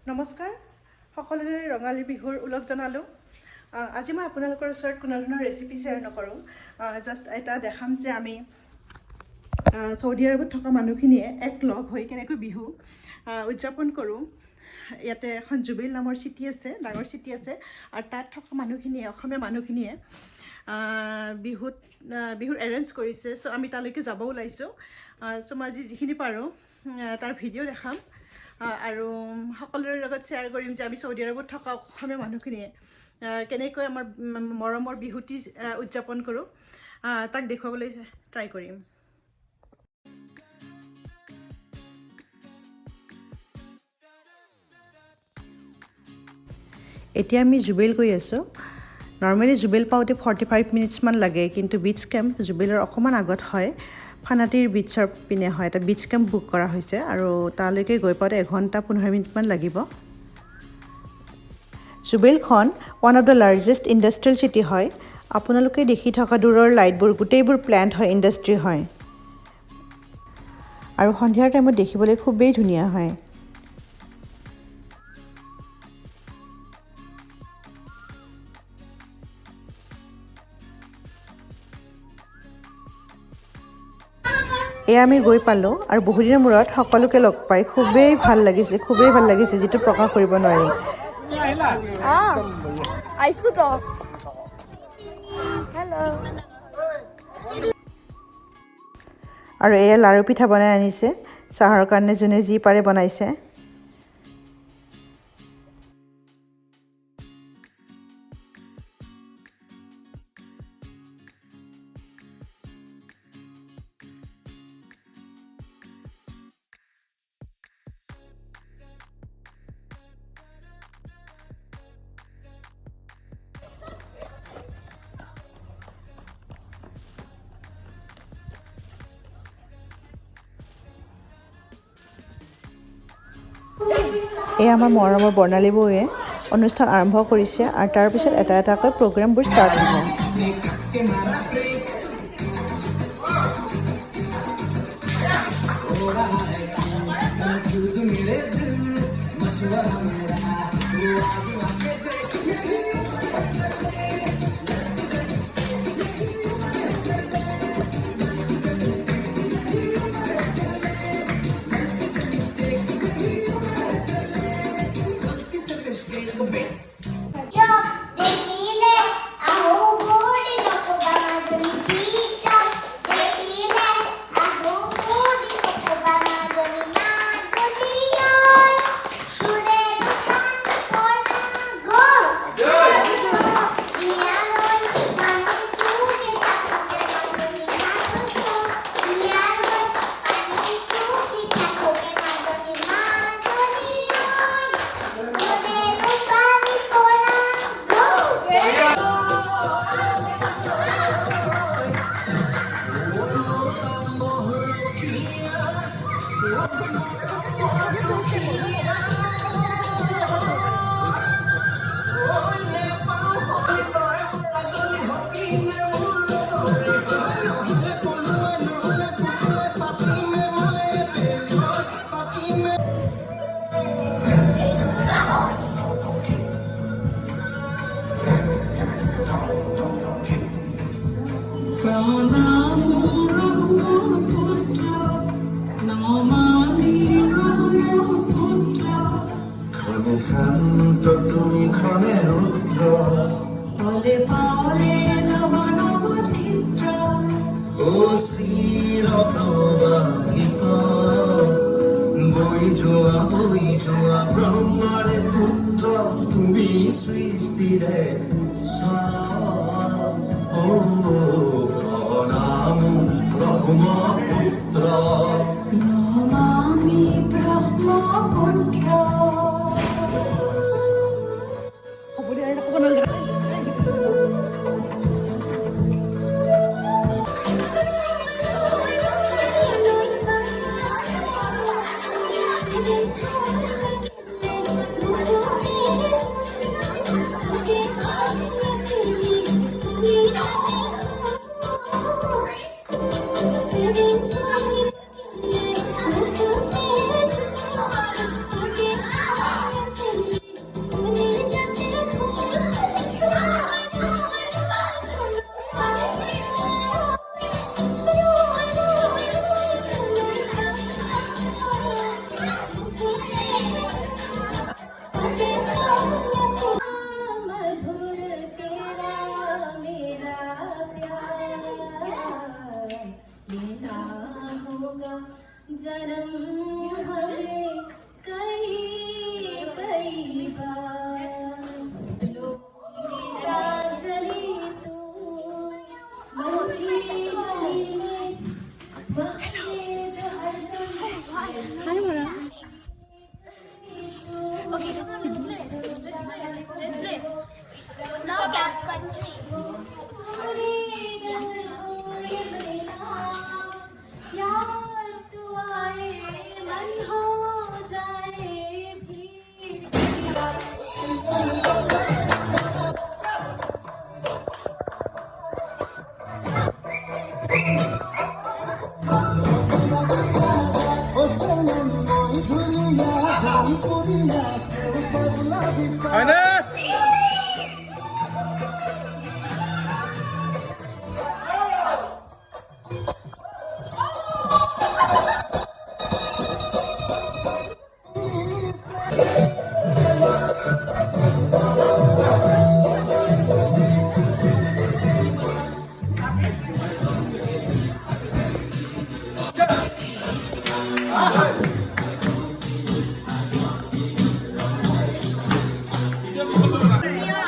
নমস্কাৰ সকলোৰে ৰঙালী বিহুৰ উলগ জনালো আজি মই আপোনালোকৰ ওচৰত কোনো ধৰণৰ ৰেচিপি শেয়াৰ নকৰো জাস্ট এটা দেখাম যে আমি সৌদি আৰবত থকা মানুহখিনিয়ে এক লগ হৈ কেনেকৈ বিহু উদযাপন কৰো ইয়াতে এখন জুবিল নামৰ চিটি আছে ডাঙৰ চিটি আছে আৰু তাত থকা মানুহখিনিয়ে অসমীয়া মানুহখিনিয়ে বিহুৰ এৰেঞ্জ কৰিছে সো আমি তালৈকে যাব ওলাইছো সো মই যিখিনি পাৰো তাৰ ভিডিঅ' দেখাম আৰু সকলোৰে লগত শেয়াৰ কৰিম যে আমি সৌদি আৰবত থকা অসমীয়া মানুহখিনিয়ে কেনেকৈ আমাৰ মৰমৰ বিহুটি উদযাপন কৰো তাক দেখুৱাবলৈ ট্ৰাই কৰিম এতিয়া আমি জুবিল গৈ আছো নৰ্মেলি জুবিল পাওঁতে 45 মিনিটছ মান লাগে কিন্তু বিচ কেম্প জুবিলৰ অকমান আগত হয় ফানাটিৰ বিচৰ পিনে হয় এটা বিচ কেম্প বুক কৰা হৈছে আৰু তালৈকে গৈ পাওঁতে 1 ঘণ্টা 15 মিনিট মান লাগিব জুবিলখন one of the largest industrial city হয় আপোনালোকে দেখি থকা দূৰৰ লাইটবোৰ গোটেইবোৰ প্ল্যান্ট হয় ইণ্ডাষ্ট্ৰি হয় আৰু সন্ধিয়াৰ টাইমত দেখিবলৈ খুবেই ধুনীয়া হয় আমি গৈ পালো আৰু বহুদিনৰ মূৰত সকলোকে লগ পাই খুবেই ভাল লাগিছে যেটো প্ৰকাশ কৰিব নোৱাৰি আইছো তো হেল্ল আৰু লাৰু পিঠা বনাই আনিছে চাহৰ কাৰণে যোনে যি পাৰে বনাইছে আমাৰ মৰমৰ বৰ্ণালী বৌয়ে অনুষ্ঠান আৰম্ভ কৰিছে আৰু তাৰ পিছত এটা এটাকৈ প্ৰগ্ৰামবোৰ ষ্টাৰ্ট হ'ব ব্ৰহ্মাৰে পুত্ৰ তুমি সৃষ্টিৰে প্ৰণাম ব্ৰহ্মপুত্ৰ নমামি Brahmaputra Singing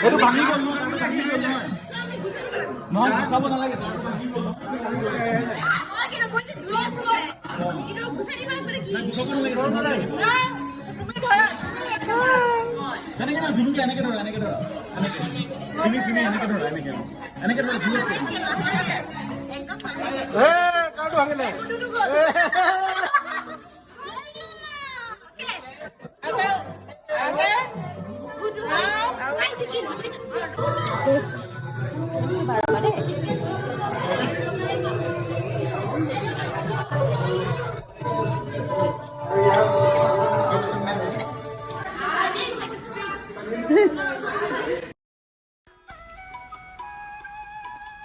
Itu kami kan mau bisa apa lagi? Lagi nak buat dua semua. Itu bisa di mana pergi? Bisa apa lagi? Kan ini bingung kan? Aneh kedua. Sini aneh kedua. Dua. Kau doang ni.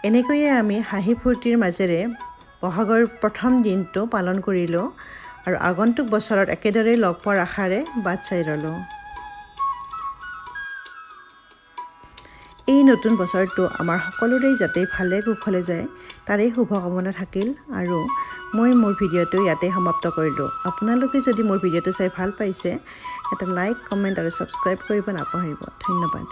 এনেকৈয়ে আমি হাঁহি ফূৰ্তিৰ মাজেৰে বহাগৰ প্ৰথম দিনটো পালন কৰিলোঁ আৰু আগন্তুক বছৰত একেদৰে লগ পোৱাৰ আশাৰে বাট চাই ৰ'লোঁ। এই নতুন বছৰটো আমাৰ সকলোৰে যাতে ভালে কুশলে যায় তাৰে শুভকামনা থাকিল আৰু মই মোৰ ভিডিঅ'টো ইয়াতে সমাপ্ত কৰিলোঁ। আপোনালোকে যদি মোৰ ভিডিঅ'টো চাই ভাল পাইছে এটা লাইক, কমেণ্ট আৰু ছাবস্ক্ৰাইব কৰিব নাপাহৰিব। ধন্যবাদ।